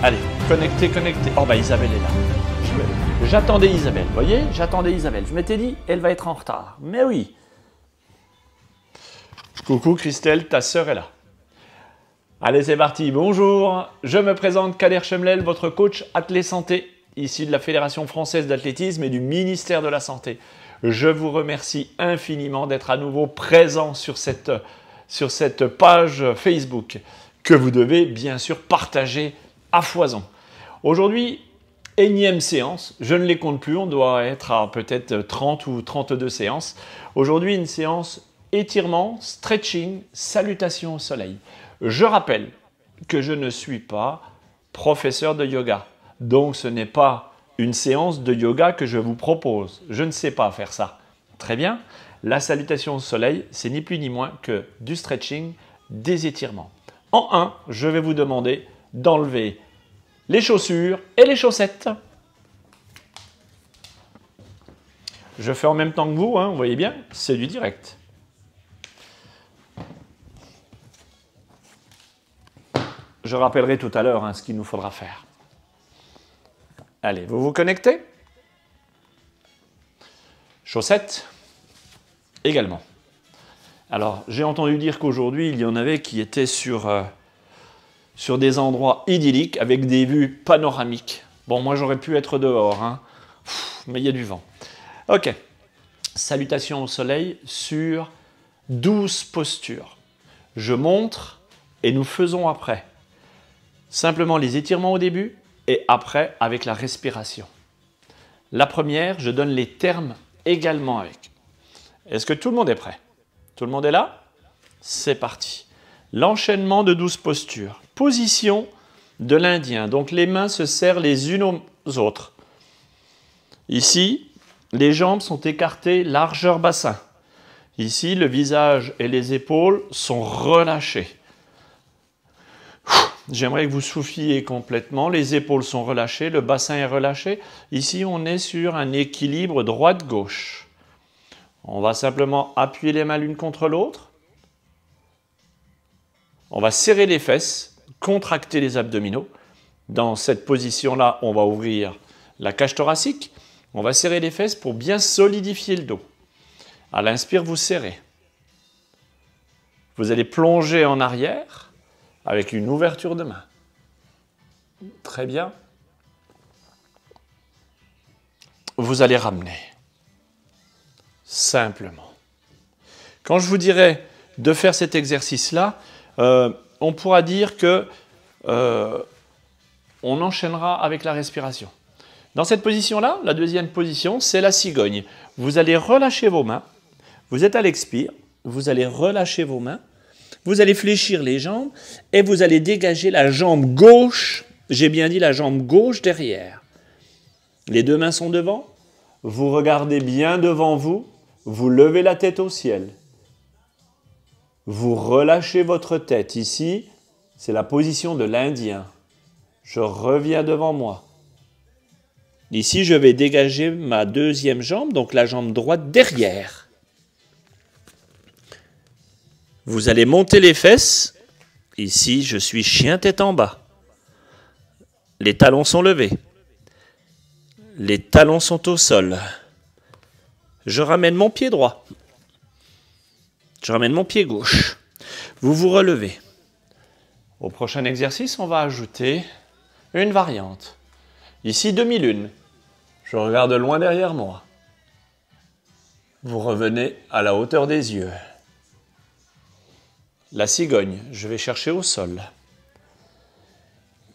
Allez, connectez, connectez. Oh bah Isabelle est là. J'attendais Isabelle, vous voyez? J'attendais Isabelle. Je m'étais dit, elle va être en retard. Mais oui. Coucou Christelle, ta sœur est là. Allez, c'est parti. Bonjour. Je me présente Kader Chemlel, votre coach athlète santé, ici de la Fédération française d'athlétisme et du ministère de la Santé. Je vous remercie infiniment d'être à nouveau présent sur cette page Facebook que vous devez bien sûr partager à foison. Aujourd'hui, énième séance, je ne les compte plus, on doit être à peut-être 30 ou 32 séances. Aujourd'hui, une séance étirement, stretching, salutation au soleil. Je rappelle que je ne suis pas professeur de yoga, donc ce n'est pas une séance de yoga que je vous propose. Je ne sais pas faire ça. Très bien. La salutation au soleil, c'est ni plus ni moins que du stretching, des étirements. En 1, je vais vous demander d'enlever les chaussures et les chaussettes. Je fais en même temps que vous, hein, vous voyez bien, c'est du direct. Je rappellerai tout à l'heure ce qu'il nous faudra faire. Allez, vous vous connectez? Chaussettes également. Alors, j'ai entendu dire qu'aujourd'hui, il y en avait qui étaient sur des endroits idylliques avec des vues panoramiques. Bon, moi, j'aurais pu être dehors, hein. Mais il y a du vent. Ok. Salutations au soleil sur 12 postures. Je montre et nous faisons après. Simplement les étirements au début et après avec la respiration. La première, je donne les termes également avec. Est-ce que tout le monde est prêt? Tout le monde est là? C'est parti. L'enchaînement de 12 postures. Position de l'Indien. Donc les mains se serrent les unes aux autres. Ici, les jambes sont écartées largeur bassin. Ici, le visage et les épaules sont relâchés. J'aimerais que vous souffliez complètement. Les épaules sont relâchées, le bassin est relâché. Ici, on est sur un équilibre droite-gauche. On va simplement appuyer les mains l'une contre l'autre. On va serrer les fesses, contracter les abdominaux. Dans cette position-là, on va ouvrir la cage thoracique. On va serrer les fesses pour bien solidifier le dos. À l'inspire, vous serrez. Vous allez plonger en arrière avec une ouverture de main. Très bien. Vous allez ramener. Simplement. Quand je vous dirai de faire cet exercice-là, on pourra dire que on enchaînera avec la respiration. Dans cette position-là, la deuxième position, c'est la cigogne. Vous allez relâcher vos mains. Vous êtes à l'expire. Vous allez relâcher vos mains. Vous allez fléchir les jambes et vous allez dégager la jambe gauche. J'ai bien dit la jambe gauche derrière. Les deux mains sont devant. Vous regardez bien devant vous. Vous levez la tête au ciel. Vous relâchez votre tête. Ici, c'est la position de l'Indien. Je reviens devant moi. Ici, je vais dégager ma deuxième jambe, donc la jambe droite derrière. Vous allez monter les fesses. Ici, je suis chien tête en bas. Les talons sont levés. Les talons sont au sol. Je ramène mon pied droit. Je ramène mon pied gauche. Vous vous relevez. Au prochain exercice, on va ajouter une variante. Ici, demi-lune. Je regarde loin derrière moi. Vous revenez à la hauteur des yeux. La cigogne, je vais chercher au sol.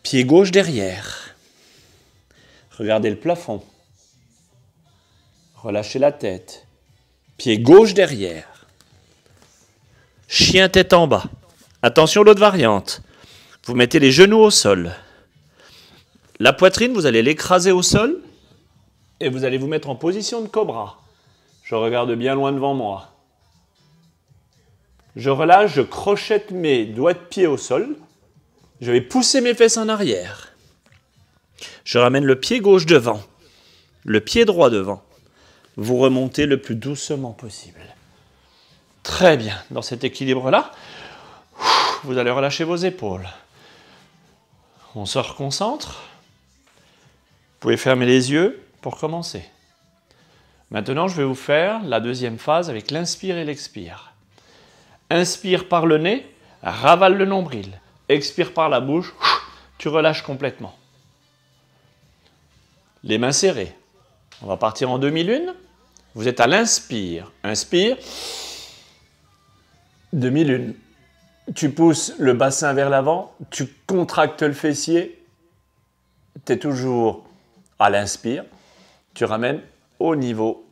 Pied gauche derrière. Regardez le plafond. Relâchez la tête. Pied gauche derrière. Chien tête en bas. Attention, l'autre variante. Vous mettez les genoux au sol. La poitrine, vous allez l'écraser au sol et vous allez vous mettre en position de cobra. Je regarde bien loin devant moi. Je relâche, je crochette mes doigts de pied au sol. Je vais pousser mes fesses en arrière. Je ramène le pied gauche devant, le pied droit devant. Vous remontez le plus doucement possible. Très bien. Dans cet équilibre-là, vous allez relâcher vos épaules. On se reconcentre. Vous pouvez fermer les yeux pour commencer. Maintenant, je vais vous faire la deuxième phase avec l'inspire et l'expire. Inspire par le nez, ravale le nombril. Expire par la bouche, tu relâches complètement. Les mains serrées. On va partir en demi-lune. Vous êtes à l'inspire. Inspire. Demi-lune. Tu pousses le bassin vers l'avant, tu contractes le fessier. Tu es toujours à l'inspire. Tu ramènes au niveau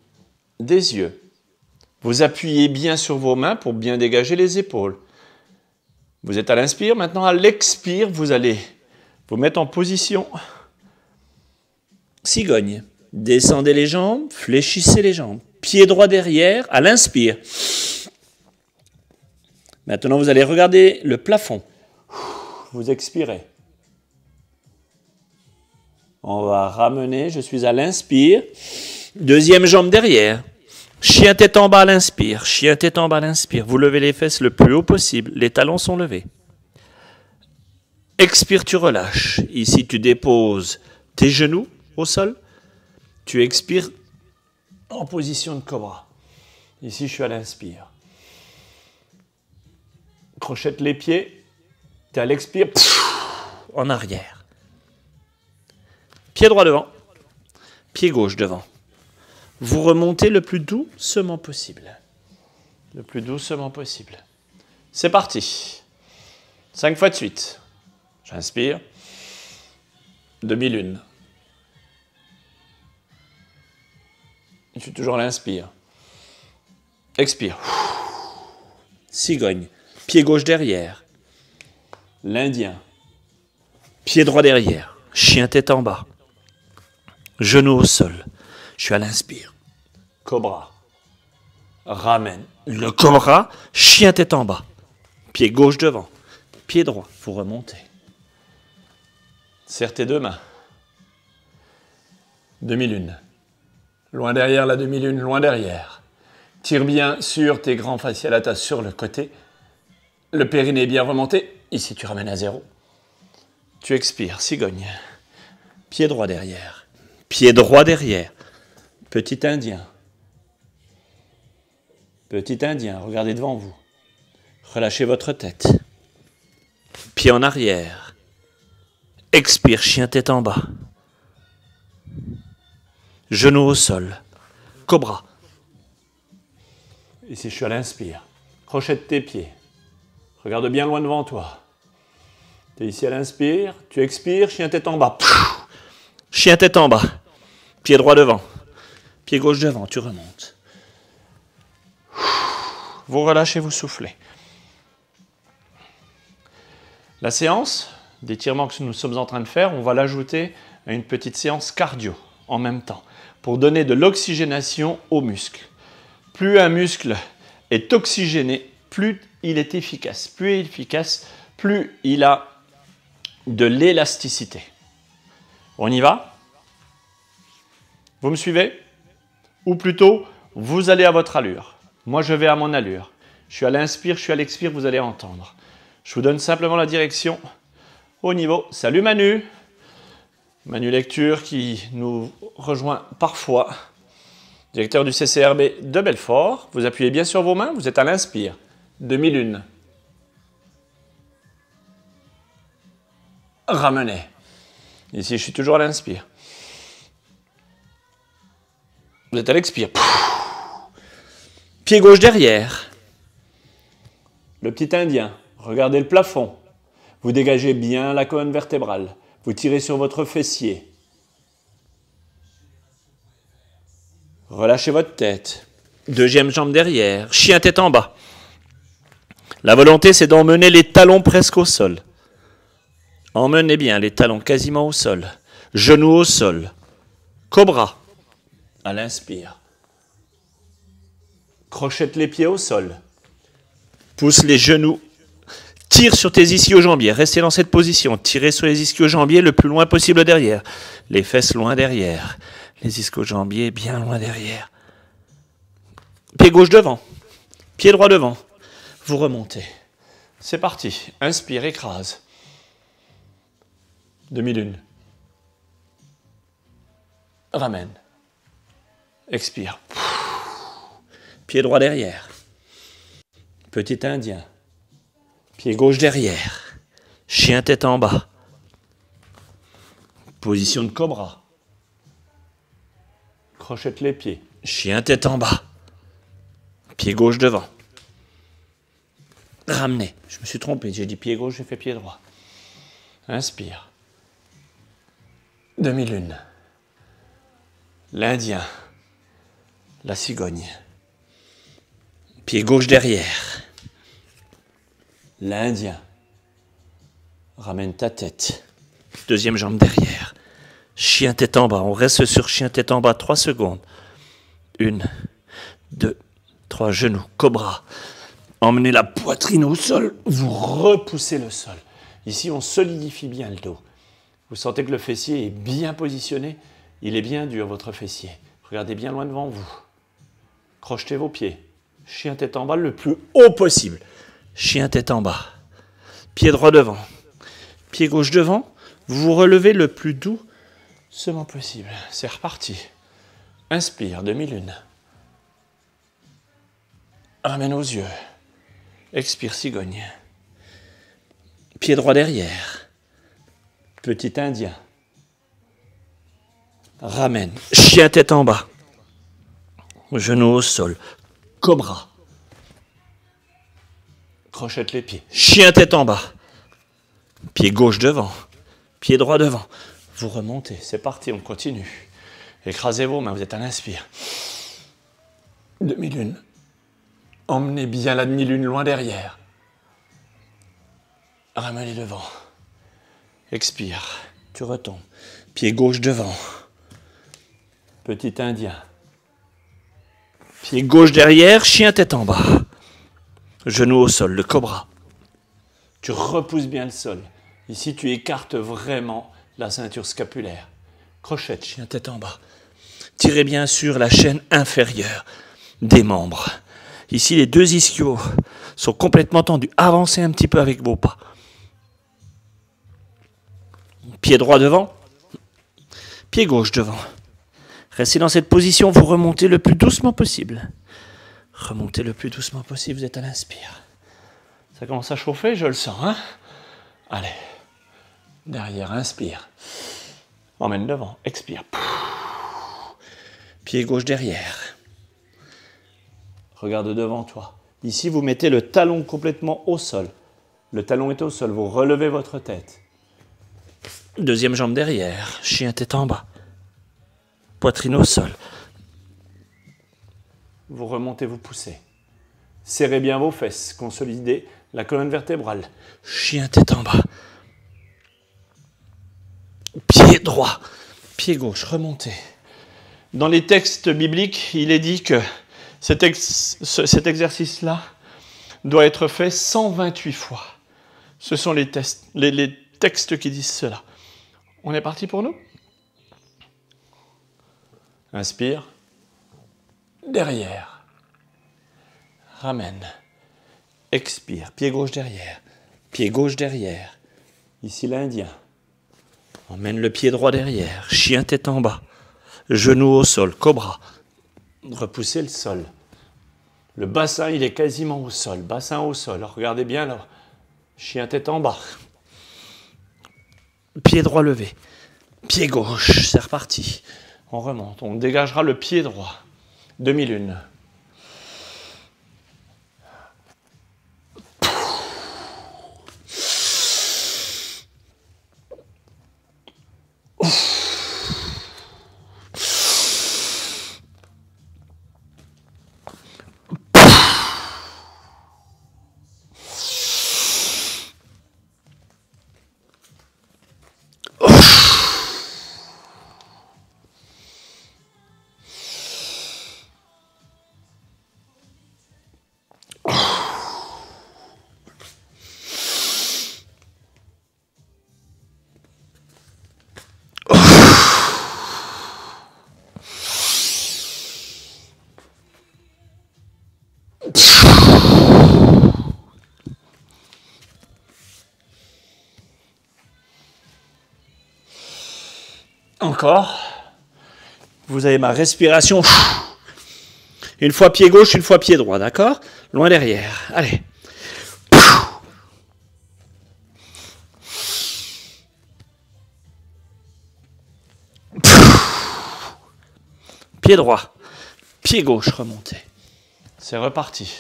des yeux. Vous appuyez bien sur vos mains pour bien dégager les épaules. Vous êtes à l'inspire. Maintenant, à l'expire, vous allez vous mettre en position cigogne. Descendez les jambes, fléchissez les jambes. Pied droit derrière, à l'inspire. Maintenant, vous allez regarder le plafond. Vous expirez. On va ramener, je suis à l'inspire. Deuxième jambe derrière. Chien tête en bas à l'inspire. Chien tête en bas à l'inspire. Vous levez les fesses le plus haut possible. Les talons sont levés. Expire, tu relâches. Ici, tu déposes tes genoux au sol. Tu expires en position de cobra. Ici, je suis à l'inspire. Crochette les pieds. Tu es à l'expire. En arrière. Pied droit devant. Pied gauche devant. Vous remontez le plus doucement possible. Le plus doucement possible. C'est parti. 5 fois de suite. J'inspire. Demi-lune. Je suis toujours à l'inspire. Expire. Cigogne. Pied gauche derrière. L'Indien. Pied droit derrière. Chien tête en bas. Genou au sol. Je suis à l'inspire. Cobra. Ramène. Le cobra. Chien tête en bas. Pied gauche devant. Pied droit. Vous remontez. Serre tes deux mains. Demi-lune. Loin derrière la demi-lune, loin derrière. Tire bien sur tes grands fasciolatas sur le côté. Le périnée est bien remonté. Ici, tu ramènes à zéro. Tu expires, cigogne. Pied droit derrière. Pied droit derrière. Petit indien. Petit indien, regardez devant vous. Relâchez votre tête. Pied en arrière. Expire, chien tête en bas. Genou au sol. Cobra. Ici, je suis à l'inspire. Crochette tes pieds. Regarde bien loin devant toi. Tu es ici à l'inspire. Tu expires, chien tête en bas. Chien tête en bas. Pied droit devant. Pied gauche devant. Tu remontes. Vous relâchez, vous soufflez. La séance d'étirement que nous sommes en train de faire, on va l'ajouter à une petite séance cardio en même temps pour donner de l'oxygénation aux muscles. Plus un muscle est oxygéné, plus il est efficace. Plus il est efficace, plus il a de l'élasticité. On y va? Vous me suivez? Ou plutôt, vous allez à votre allure. Moi, je vais à mon allure. Je suis à l'inspire, je suis à l'expire, vous allez entendre. Je vous donne simplement la direction au niveau. Salut Manu! Manu Lecture qui nous rejoint parfois. Directeur du CCRB de Belfort. Vous appuyez bien sur vos mains, vous êtes à l'inspire. Demi-lune. Ramenez. Ici, je suis toujours à l'inspire. Vous êtes à l'expire. Pied gauche derrière. Le petit indien. Regardez le plafond. Vous dégagez bien la colonne vertébrale. Vous tirez sur votre fessier. Relâchez votre tête. Deuxième jambe derrière. Chien tête en bas. La volonté, c'est d'emmener les talons presque au sol. Emmenez bien les talons quasiment au sol. Genoux au sol. Cobra. À l'inspire. Crochette les pieds au sol. Pousse les genoux. Tire sur tes ischio-jambiers. Restez dans cette position. Tirez sur les ischio-jambiers le plus loin possible derrière. Les fesses loin derrière. Les ischio-jambiers bien loin derrière. Pied gauche devant. Pied droit devant. Vous remontez. C'est parti. Inspire, écrase. Demi-lune. Ramène. Expire. Pied droit derrière. Petit indien. Pied gauche derrière. Chien tête en bas. Position de cobra. Crochette les pieds. Chien tête en bas. Pied gauche devant. Ramenez. Je me suis trompé. J'ai dit pied gauche, j'ai fait pied droit. Inspire. Demi-lune. L'Indien. La cigogne. Pied gauche derrière. L'Indien. Ramène ta tête. Deuxième jambe derrière. Chien tête en bas. On reste sur chien tête en bas 3 secondes. 1, 2, 3 genoux. Cobra. Emmenez la poitrine au sol. Vous repoussez le sol. Ici, on solidifie bien le dos. Vous sentez que le fessier est bien positionné. Il est bien dur, votre fessier. Regardez bien loin devant vous. Crochetez vos pieds. Chien tête en bas le plus haut possible. Chien tête en bas. Pied droit devant. Pied gauche devant. Vous vous relevez le plus doucement possible. C'est reparti. Inspire, demi-lune. Ramène aux yeux. Expire, cigogne. Pied droit derrière. Petit indien. Ramène. Chien tête en bas. Genou au sol. Cobra. Crochette les pieds. Chien tête en bas. Pied gauche devant. Pied droit devant. Vous remontez. C'est parti, on continue. Écrasez vos mains, vous êtes à l'inspire. Demi-lune. Emmenez bien la demi-lune loin derrière. Ramenez devant. Expire. Tu retombes. Pied gauche devant. Petit indien. Pied gauche derrière, chien tête en bas. Genou au sol, le cobra. Tu repousses bien le sol. Ici, tu écartes vraiment la ceinture scapulaire. Crochette, chien tête en bas. Tirez bien sur la chaîne inférieure des membres. Ici, les 2 ischios sont complètement tendus. Avancez un petit peu avec vos pas. Pied droit devant. Pied gauche devant. Restez dans cette position, vous remontez le plus doucement possible. Remontez le plus doucement possible, vous êtes à l'inspire. Ça commence à chauffer, je le sens. Hein? Allez. Derrière, inspire. Emmène devant, expire. Pied gauche derrière. Regarde devant toi. Ici, vous mettez le talon complètement au sol. Le talon est au sol, vous relevez votre tête. Deuxième jambe derrière, chien tête en bas. Poitrine au sol. Vous remontez, vous poussez. Serrez bien vos fesses, consolidez la colonne vertébrale. Chien tête en bas. Pied droit, pied gauche, remontez. Dans les textes bibliques, il est dit que cet exercice-là doit être fait 128 fois. Ce sont les textes qui disent cela. On est parti pour nous? Inspire. Derrière. Ramène. Expire. Pied gauche derrière. Pied gauche derrière. Ici l'Indien. Emmène le pied droit derrière. Chien tête en bas. Genou au sol. Cobra. Repoussez le sol. Le bassin, il est quasiment au sol. Bassin au sol. Regardez bien là. Chien tête en bas. Pied droit levé. Pied gauche. C'est reparti. On remonte. On dégagera le pied droit. Demi-lune. d'accord. Vous avez ma respiration. Une fois pied gauche, une fois pied droit, d'accord? Loin derrière. Allez. Pied droit, pied gauche, remontez. C'est reparti.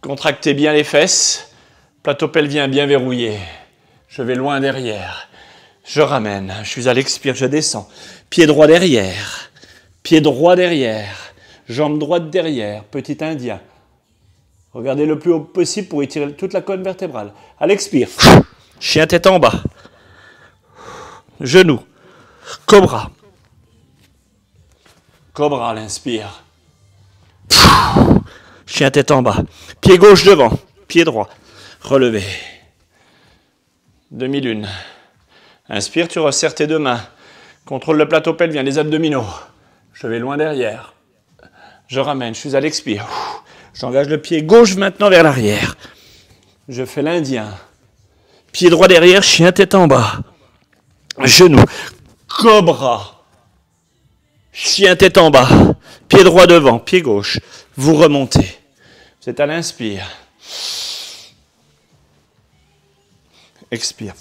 Contractez bien les fesses. Plateau pelvien bien verrouillé. Je vais loin derrière. Je ramène. Je suis à l'expire, je descends. Pied droit derrière. Pied droit derrière. Jambe droite derrière. Petit indien. Regardez le plus haut possible pour étirer toute la colonne vertébrale. À l'expire. Chien tête en bas. Genou. Cobra. Cobra à l'inspire. Chien tête en bas. Pied gauche devant. Pied droit. Relevé. Demi-lune. Inspire, tu resserres tes deux mains. Contrôle le plateau pelvien, les abdominaux. Je vais loin derrière. Je ramène, je suis à l'expire. J'engage le pied gauche maintenant vers l'arrière. Je fais l'indien. Pied droit derrière, chien tête en bas. Genou. Cobra. Chien tête en bas. Pied droit devant, pied gauche. Vous remontez. Vous êtes à l'inspire. Expire.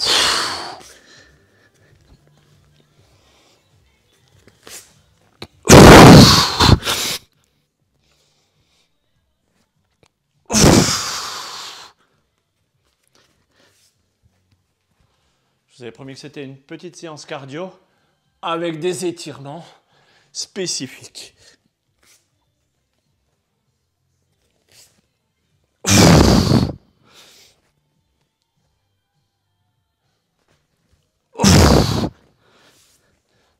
Je vous avais promis que c'était une petite séance cardio avec des étirements spécifiques.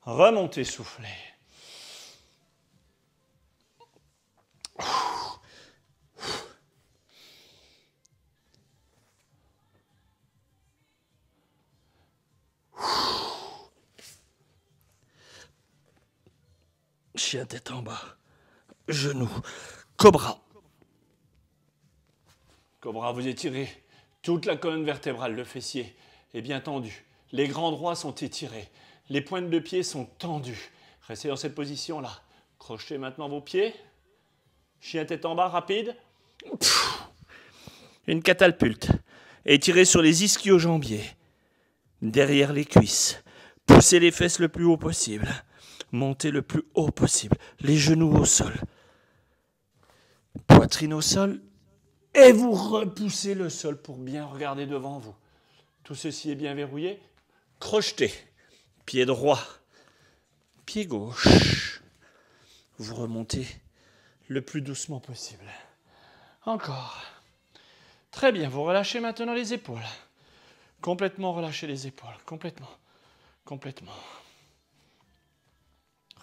Remontez, soufflez. Chien tête en bas. Genou. Cobra. Cobra, vous étirez toute la colonne vertébrale, le fessier est bien tendu. Les grands droits sont étirés. Les pointes de pied sont tendues. Restez dans cette position-là. Crochetez maintenant vos pieds. Chien tête en bas, rapide. Une catapulte. Étirez sur les ischio-jambiers. Derrière les cuisses. Poussez les fesses le plus haut possible. Montez le plus haut possible. Les genoux au sol. Poitrine au sol. Et vous repoussez le sol pour bien regarder devant vous. Tout ceci est bien verrouillé. Crochetez. Pied droit. Pied gauche. Vous remontez le plus doucement possible. Encore. Très bien. Vous relâchez maintenant les épaules. Complètement relâchez les épaules. Complètement. Complètement.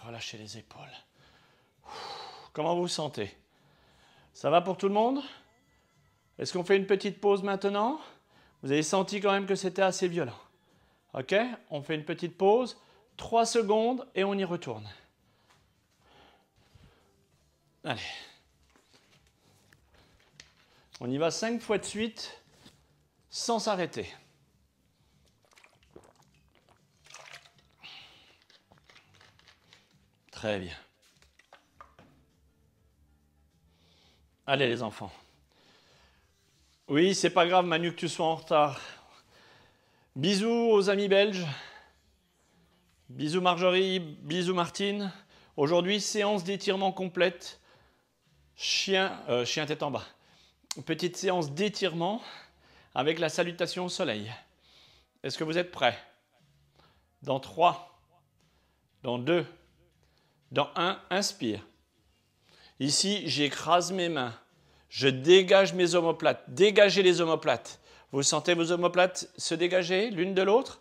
Relâchez les épaules. Comment vous vous sentez? Ça va pour tout le monde? Est-ce qu'on fait une petite pause maintenant? Vous avez senti quand même que c'était assez violent. Ok? On fait une petite pause. 3 secondes et on y retourne. Allez. On y va 5 fois de suite sans s'arrêter. Très bien. Allez les enfants. Oui, c'est pas grave Manu que tu sois en retard. Bisous aux amis belges. Bisous Marjorie, bisous Martine. Aujourd'hui, séance d'étirement complète. Chien tête en bas. Petite séance d'étirement avec la salutation au soleil. Est-ce que vous êtes prêts? Dans 3, dans 2, dans 1, inspire. Ici, j'écrase mes mains. Je dégage mes omoplates. Dégagez les omoplates. Vous sentez vos omoplates se dégager l'une de l'autre?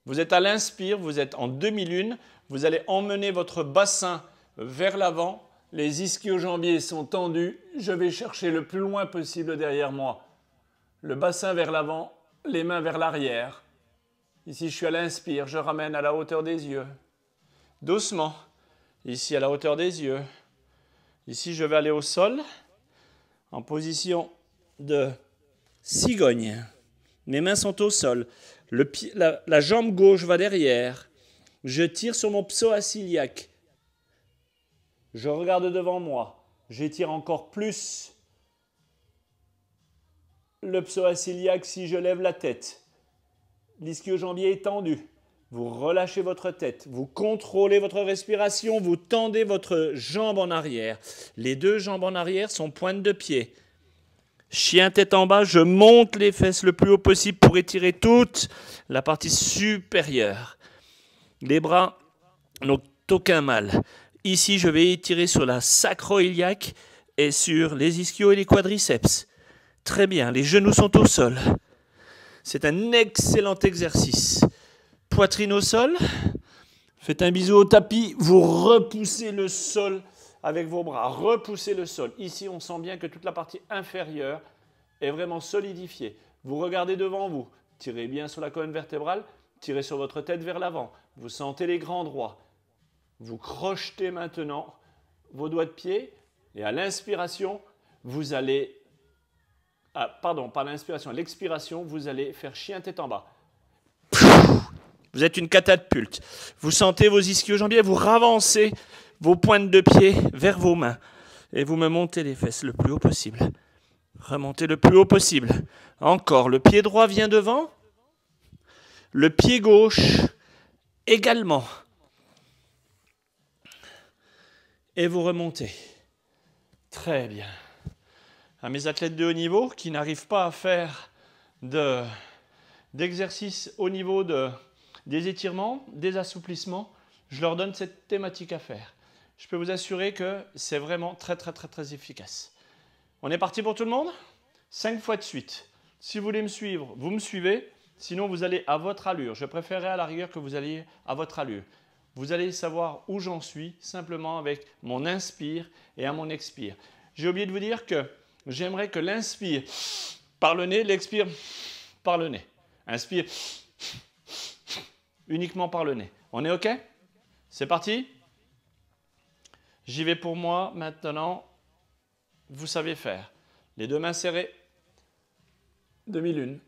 Vous êtes à l'inspire, vous êtes en demi-lune. Vous allez emmener votre bassin vers l'avant. Les ischio-jambiers sont tendus. Je vais chercher le plus loin possible derrière moi. Le bassin vers l'avant, les mains vers l'arrière. Ici, je suis à l'inspire. Je ramène à la hauteur des yeux. Doucement. Ici, à la hauteur des yeux. Ici, je vais aller au sol en position de cigogne. Mes mains sont au sol. La jambe gauche va derrière. Je tire sur mon psoas iliaque. Je regarde devant moi. J'étire encore plus le psoas iliaque si je lève la tête. L'ischio-jambier est tendu. Vous relâchez votre tête, vous contrôlez votre respiration, vous tendez votre jambe en arrière. Les deux jambes en arrière sont pointe de pied. Chien tête en bas, je monte les fesses le plus haut possible pour étirer toute la partie supérieure. Les bras n'ont aucun mal. Ici, je vais étirer sur la sacro-iliaque et sur les ischios et les quadriceps. Très bien, les genoux sont au sol. C'est un excellent exercice. Poitrine au sol, faites un bisou au tapis, vous repoussez le sol avec vos bras, repoussez le sol. Ici, on sent bien que toute la partie inférieure est vraiment solidifiée. Vous regardez devant vous, tirez bien sur la colonne vertébrale, tirez sur votre tête vers l'avant. Vous sentez les grands droits. Vous crochetez maintenant vos doigts de pied et à l'inspiration, vous allez... pas l'inspiration, à l'expiration, vous allez faire chien tête en bas. Vous êtes une catapulte. Vous sentez vos ischio-jambiers, vous ravancez vos pointes de pied vers vos mains. Et vous me montez les fesses le plus haut possible. Remontez le plus haut possible. Encore, le pied droit vient devant. Le pied gauche également. Et vous remontez. Très bien. À mes athlètes de haut niveau qui n'arrivent pas à faire d'exercice au niveau des étirements, des assouplissements, je leur donne cette thématique à faire. Je peux vous assurer que c'est vraiment très, très, très, très efficace. On est parti pour tout le monde? 5 fois de suite. Si vous voulez me suivre, vous me suivez. Sinon, vous allez à votre allure. Je préférerais à la rigueur que vous alliez à votre allure. Vous allez savoir où j'en suis simplement avec mon inspire et à mon expire. J'ai oublié de vous dire que j'aimerais que l'inspire par le nez, l'expire par le nez. Inspire uniquement par le nez. On est OK? C'est parti? J'y vais pour moi maintenant. Vous savez faire. Les deux mains serrées. Demi-lune.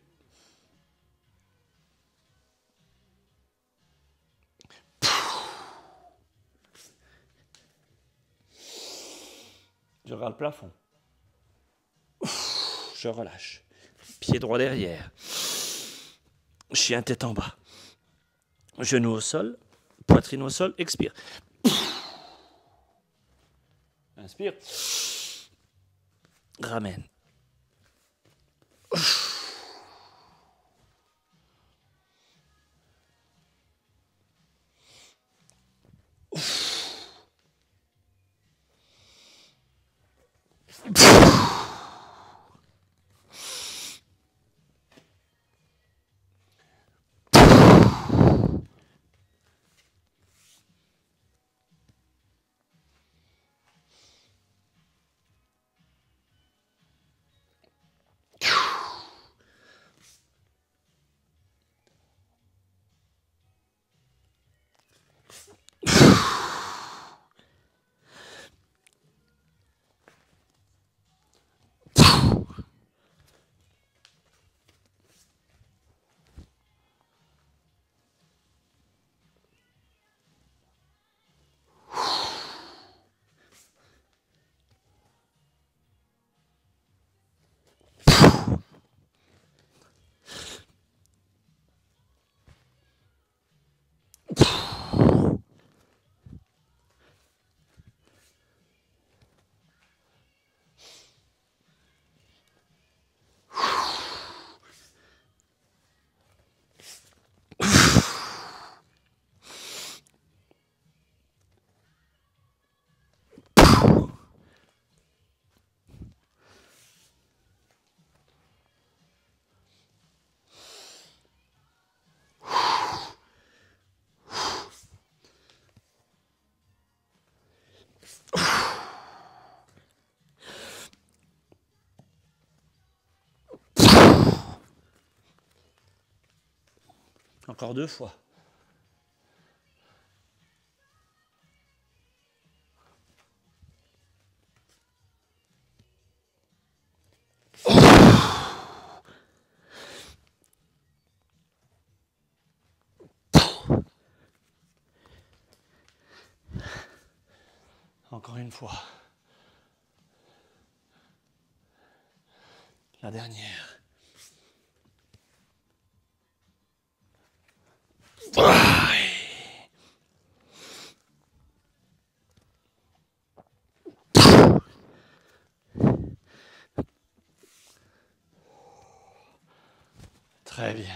Je regarde le plafond. Je relâche. Pied droit derrière. Chien tête en bas. Genou au sol. Poitrine au sol. Expire. Inspire. Ramène. Encore 2 fois. Encore une fois. La dernière. Très bien.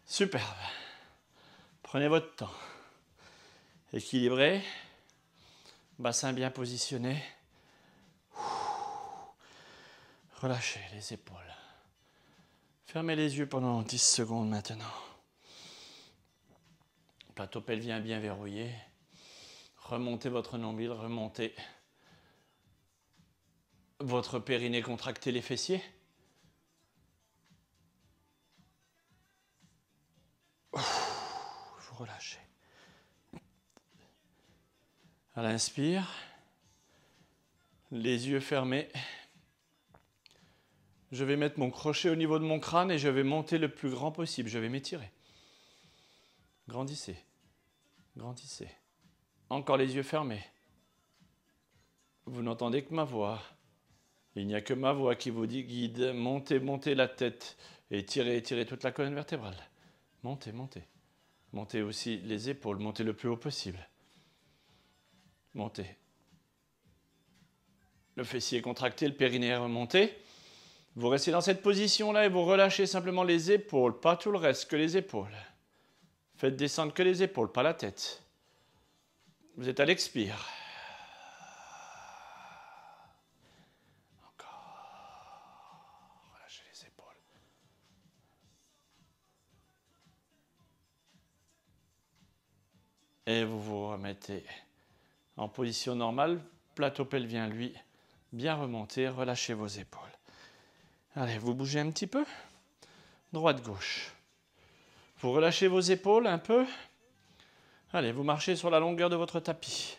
Superbe. Prenez votre temps. Équilibré. Bassin bien positionné. Relâchez les épaules. Fermez les yeux pendant 10 secondes maintenant. Plateau pelvien bien verrouillé. Remontez votre nombril, remontez votre périnée, contractez les fessiers. Vous relâchez. À l'inspire, les yeux fermés. Je vais mettre mon crochet au niveau de mon crâne et je vais monter le plus grand possible. Je vais m'étirer. Grandissez. Grandissez. Encore les yeux fermés. Vous n'entendez que ma voix. Il n'y a que ma voix qui vous dit guide. Montez, montez la tête. Et tirez, étirez toute la colonne vertébrale. Montez, montez. Montez aussi les épaules. Montez le plus haut possible. Montez. Le fessier est contracté, le périnée est remonté. Vous restez dans cette position-là et vous relâchez simplement les épaules, pas tout le reste, que les épaules. Faites descendre que les épaules, pas la tête. Vous êtes à l'expire. Encore. Relâchez les épaules. Et vous vous remettez en position normale. Plateau pelvien, lui, bien remonté. Relâchez vos épaules. Allez, vous bougez un petit peu. Droite-gauche. Vous relâchez vos épaules un peu. Allez, vous marchez sur la longueur de votre tapis.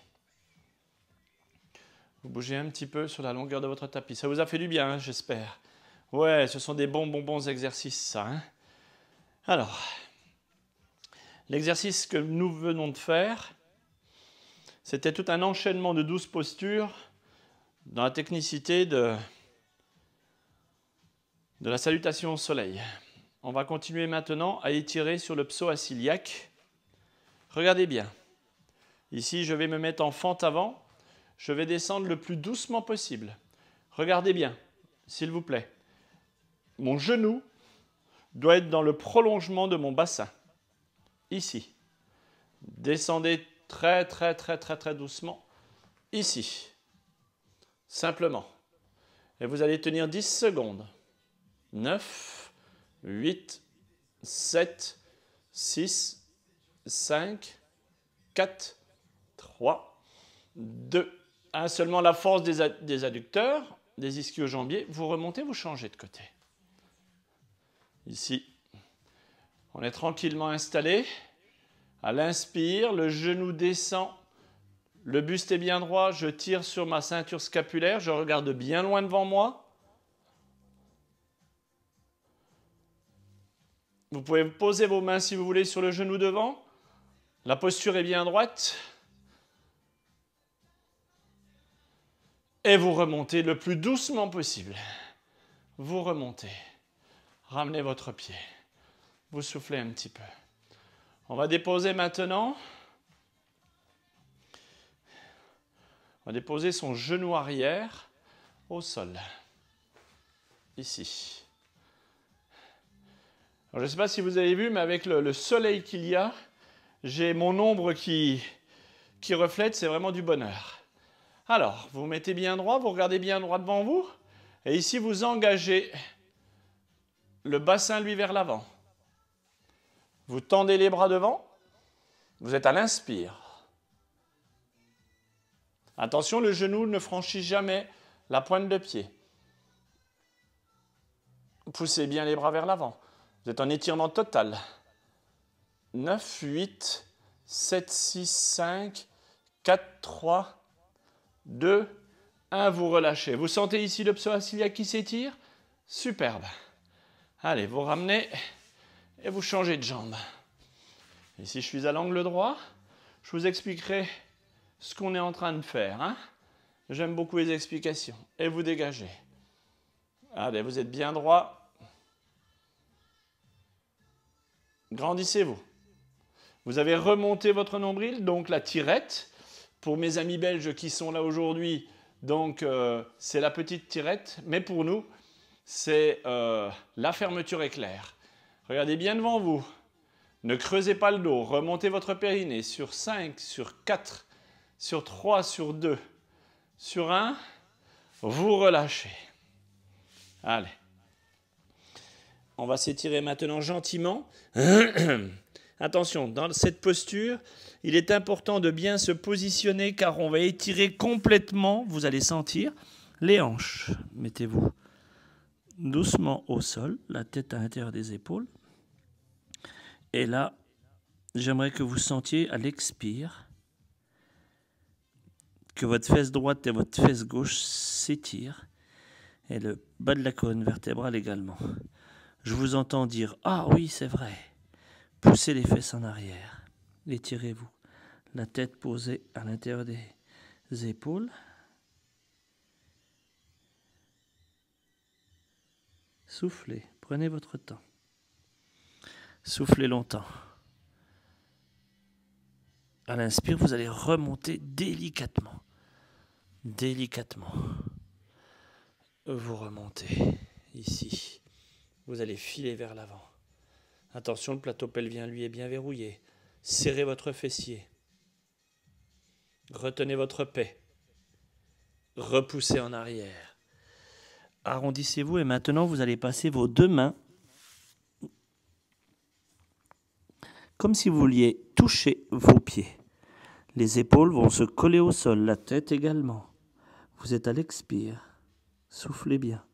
Vous bougez un petit peu sur la longueur de votre tapis. Ça vous a fait du bien, hein, j'espère. Ouais, ce sont des bons exercices, ça. Hein. Alors, l'exercice que nous venons de faire, c'était tout un enchaînement de 12 postures dans la technicité de la salutation au soleil. On va continuer maintenant à étirer sur le psoas iliaque. Regardez bien. Ici, je vais me mettre en fente avant. Je vais descendre le plus doucement possible. Regardez bien, s'il vous plaît. Mon genou doit être dans le prolongement de mon bassin. Ici. Descendez très doucement. Ici. Simplement. Et vous allez tenir 10 secondes. 9, 8, 7, 6, 5, 4, 3, 2, 1. Seulement la force des adducteurs, des ischio-jambiers. Vous remontez, vous changez de côté. Ici, on est tranquillement installé. À l'inspire, le genou descend. Le buste est bien droit. Je tire sur ma ceinture scapulaire. Je regarde bien loin devant moi. Vous pouvez poser vos mains si vous voulez sur le genou devant. La posture est bien droite. Et vous remontez le plus doucement possible. Vous remontez. Ramenez votre pied. Vous soufflez un petit peu. On va déposer maintenant. On va déposer son genou arrière au sol. Ici. Alors, je ne sais pas si vous avez vu, mais avec le soleil qu'il y a, j'ai mon ombre qui reflète, c'est vraiment du bonheur. Alors, vous mettez bien droit, vous regardez bien droit devant vous, et ici vous engagez le bassin lui vers l'avant. Vous tendez les bras devant, vous êtes à l'inspire. Attention, le genou ne franchit jamais la pointe de pied. Poussez bien les bras vers l'avant. Vous êtes en étirement total. 9, 8, 7, 6, 5, 4, 3, 2, 1. Vous relâchez. Vous sentez ici le psoas iliaque qui s'étire? Superbe. Allez, vous ramenez et vous changez de jambe. Ici, je suis à l'angle droit. je vous expliquerai ce qu'on est en train de faire. Hein. J'aime beaucoup les explications. Et vous dégagez. Allez, vous êtes bien droit. Grandissez-vous. Vous avez remonté votre nombril, donc la tirette. Pour mes amis belges qui sont là aujourd'hui, donc c'est la petite tirette. Mais pour nous, c'est la fermeture éclair. Regardez bien devant vous. Ne creusez pas le dos. Remontez votre périnée sur 5, sur 4, sur 3, sur 2, sur 1. Vous relâchez. Allez. On va s'étirer maintenant gentiment. Attention, dans cette posture, il est important de bien se positionner car on va étirer complètement, vous allez sentir, les hanches. Mettez-vous doucement au sol, la tête à l'intérieur des épaules. Et là, j'aimerais que vous sentiez à l'expire que votre fesse droite et votre fesse gauche s'étirent et le bas de la colonne vertébrale également. Je vous entends dire « Ah oui, c'est vrai ». Poussez les fesses en arrière. Étirez-vous. La tête posée à l'intérieur des épaules. Soufflez. Prenez votre temps. Soufflez longtemps. À l'inspire, vous allez remonter délicatement. Délicatement. Vous remontez ici. Vous allez filer vers l'avant. Attention, le plateau pelvien, lui, est bien verrouillé. Serrez votre fessier. Retenez votre paix. Repoussez en arrière. Arrondissez-vous et maintenant, vous allez passer vos deux mains comme si vous vouliez toucher vos pieds. Les épaules vont se coller au sol, la tête également. Vous êtes à l'expire. Soufflez bien.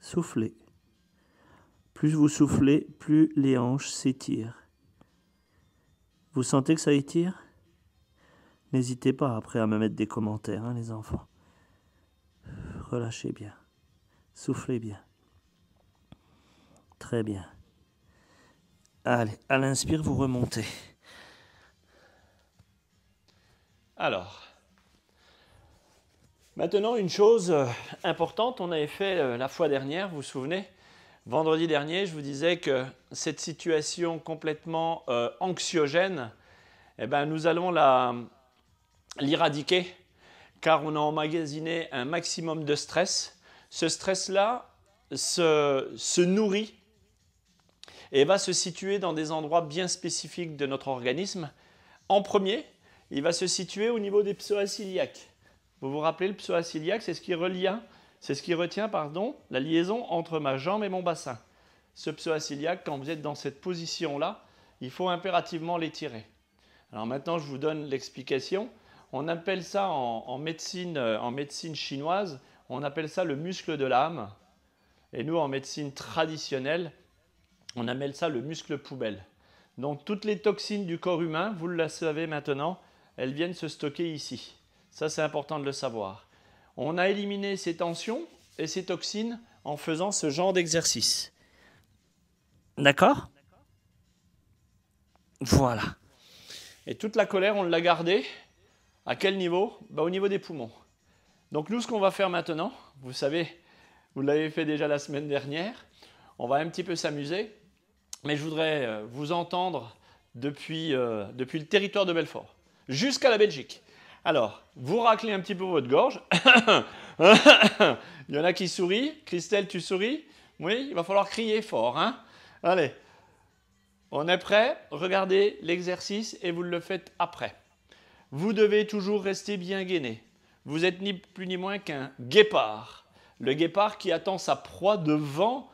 Soufflez. Plus vous soufflez, plus les hanches s'étirent. Vous sentez que ça étire? N'hésitez pas après à me mettre des commentaires, hein, les enfants. Relâchez bien. Soufflez bien. Très bien. Allez, à l'inspire, vous remontez. Alors, maintenant une chose importante, on avait fait la fois dernière, vous vous souvenez? Vendredi dernier, je vous disais que cette situation complètement anxiogène, eh ben, nous allons l'éradiquer car on a emmagasiné un maximum de stress. Ce stress-là se nourrit et va se situer dans des endroits bien spécifiques de notre organisme. En premier, il va se situer au niveau des psoas iliaques. Vous vous rappelez, le psoas iliaque, c'est ce qui retient la liaison entre ma jambe et mon bassin. Ce psoas iliaque, quand vous êtes dans cette position-là, il faut impérativement l'étirer. Alors maintenant, je vous donne l'explication. On appelle ça en médecine chinoise, on appelle ça le muscle de l'âme. Et nous, en médecine traditionnelle, on appelle ça le muscle poubelle. Donc toutes les toxines du corps humain, vous le savez maintenant, elles viennent se stocker ici. Ça, c'est important de le savoir. On a éliminé ces tensions et ces toxines en faisant ce genre d'exercice. D'accord? Voilà. Et toute la colère, on l'a gardée. À quel niveau? Au niveau des poumons. Donc nous, ce qu'on va faire maintenant, vous savez, vous l'avez fait déjà la semaine dernière, on va un petit peu s'amuser, mais je voudrais vous entendre depuis le territoire de Belfort jusqu'à la Belgique. Alors, vous raclez un petit peu votre gorge. Il y en a qui sourient. Christelle, tu souris? Oui, il va falloir crier fort. Hein? Allez, on est prêt? Regardez l'exercice et vous le faites après. Vous devez toujours rester bien gainé. Vous êtes ni plus ni moins qu'un guépard. Le guépard qui attend sa proie devant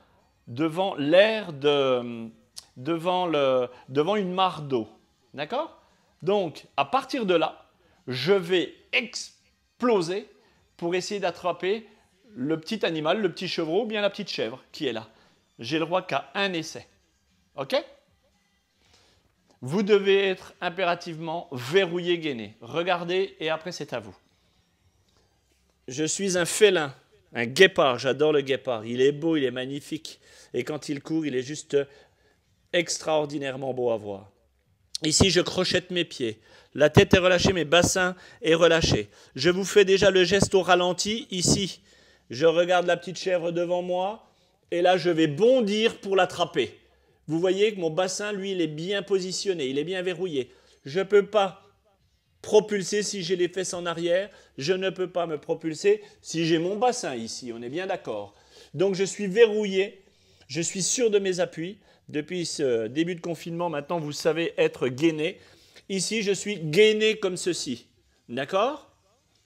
l'air devant une mare d'eau. D'accord? Donc, à partir de là, je vais exploser pour essayer d'attraper le petit animal, le petit chevreau ou bien la petite chèvre qui est là. J'ai le droit qu'à un essai. OK? Vous devez être impérativement verrouillé, gainé. Regardez et après c'est à vous. Je suis un félin, un guépard. J'adore le guépard. Il est beau, il est magnifique. Et quand il court, il est juste extraordinairement beau à voir. Ici, je crochette mes pieds. La tête est relâchée, mes bassins est relâché. Je vous fais déjà le geste au ralenti. Ici, je regarde la petite chèvre devant moi. Et là, je vais bondir pour l'attraper. Vous voyez que mon bassin, lui, il est bien positionné. Il est bien verrouillé. Je ne peux pas propulser si j'ai les fesses en arrière. Je ne peux pas me propulser si j'ai mon bassin ici. On est bien d'accord. Donc, je suis verrouillé. Je suis sûr de mes appuis. Depuis ce début de confinement, maintenant, vous savez être gainé. Ici, je suis gainé comme ceci. D'accord?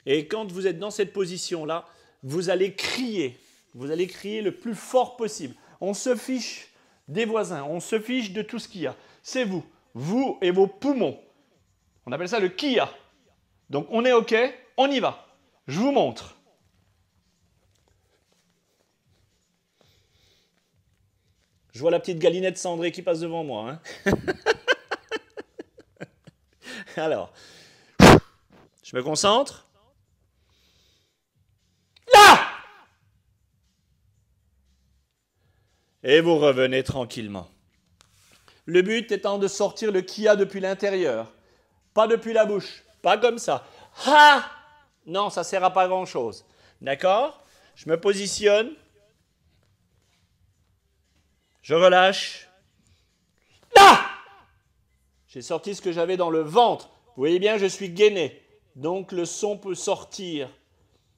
Et quand vous êtes dans cette position-là, vous allez crier. Vous allez crier le plus fort possible. On se fiche des voisins. On se fiche de tout ce qu'il y a. C'est vous. Vous et vos poumons. On appelle ça le kia. Donc, on est OK. On y va. Je vous montre. Je vois la petite galinette cendrée qui passe devant moi. Hein. Alors, je me concentre. Là! Et vous revenez tranquillement. Le but étant de sortir le kia depuis l'intérieur, pas depuis la bouche, pas comme ça. Ha! Non, ça ne sert à pas grand-chose. D'accord? Je me positionne. Je relâche. Là! J'ai sorti ce que j'avais dans le ventre. Vous voyez bien, je suis gainé. Donc le son peut sortir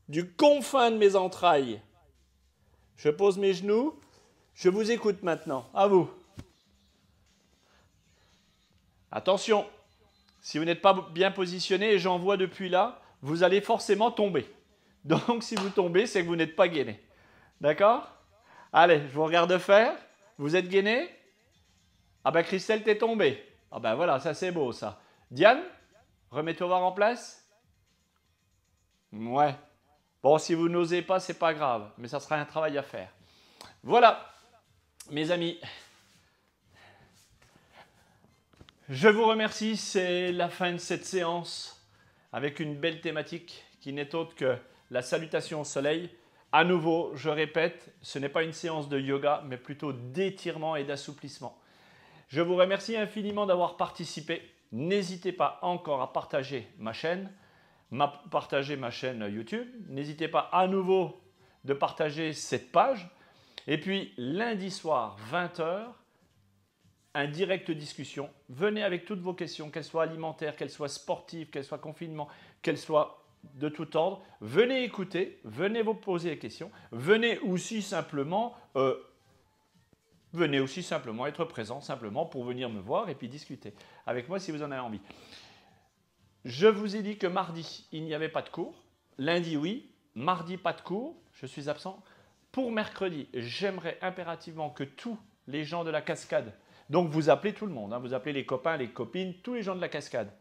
du confin de mes entrailles. Je pose mes genoux. Je vous écoute maintenant. À vous. Attention, si vous n'êtes pas bien positionné, et j'en vois depuis là, vous allez forcément tomber. Donc si vous tombez, c'est que vous n'êtes pas gainé. D'accord? Allez, je vous regarde faire. Vous êtes gainé? Ah ben Christelle, t'es tombée. Ah ben voilà, ça c'est beau ça. Diane, remets-toi voir en place. Ouais. Bon, si vous n'osez pas, c'est pas grave, mais ça sera un travail à faire. Voilà, mes amis. Je vous remercie, c'est la fin de cette séance avec une belle thématique qui n'est autre que la salutation au soleil. À nouveau, je répète, ce n'est pas une séance de yoga, mais plutôt d'étirement et d'assouplissement. Je vous remercie infiniment d'avoir participé. N'hésitez pas encore à partager ma chaîne YouTube. N'hésitez pas à nouveau de partager cette page. Et puis, lundi soir, 20 h, un direct discussion. Venez avec toutes vos questions, qu'elles soient alimentaires, qu'elles soient sportives, qu'elles soient confinement, qu'elles soient de tout ordre. Venez écouter, venez vous poser des questions. Venez aussi simplement être présent simplement pour venir me voir et puis discuter avec moi si vous en avez envie. Je vous ai dit que mardi, il n'y avait pas de cours. Lundi, oui. Mardi, pas de cours. Je suis absent. Pour mercredi, j'aimerais impérativement que tous les gens de la cascade, donc vous appelez tout le monde, hein, vous appelez les copains, les copines, tous les gens de la cascade,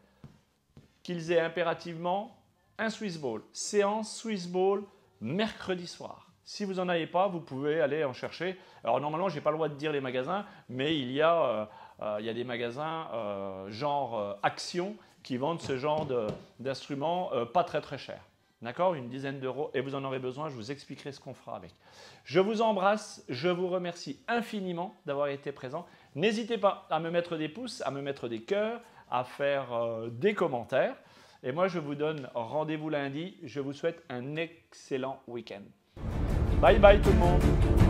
qu'ils aient impérativement un Swiss Ball. Séance Swiss Ball mercredi soir. Si vous n'en avez pas, vous pouvez aller en chercher. Alors normalement, je n'ai pas le droit de dire les magasins, mais il y a des magasins genre Action qui vendent ce genre d'instruments pas très très cher. D'accord? Une dizaine d'euros et vous en aurez besoin, je vous expliquerai ce qu'on fera avec. Je vous embrasse, je vous remercie infiniment d'avoir été présent. N'hésitez pas à me mettre des pouces, à me mettre des cœurs, à faire des commentaires. Et moi, je vous donne rendez-vous lundi. Je vous souhaite un excellent week-end. Bye bye tout le monde.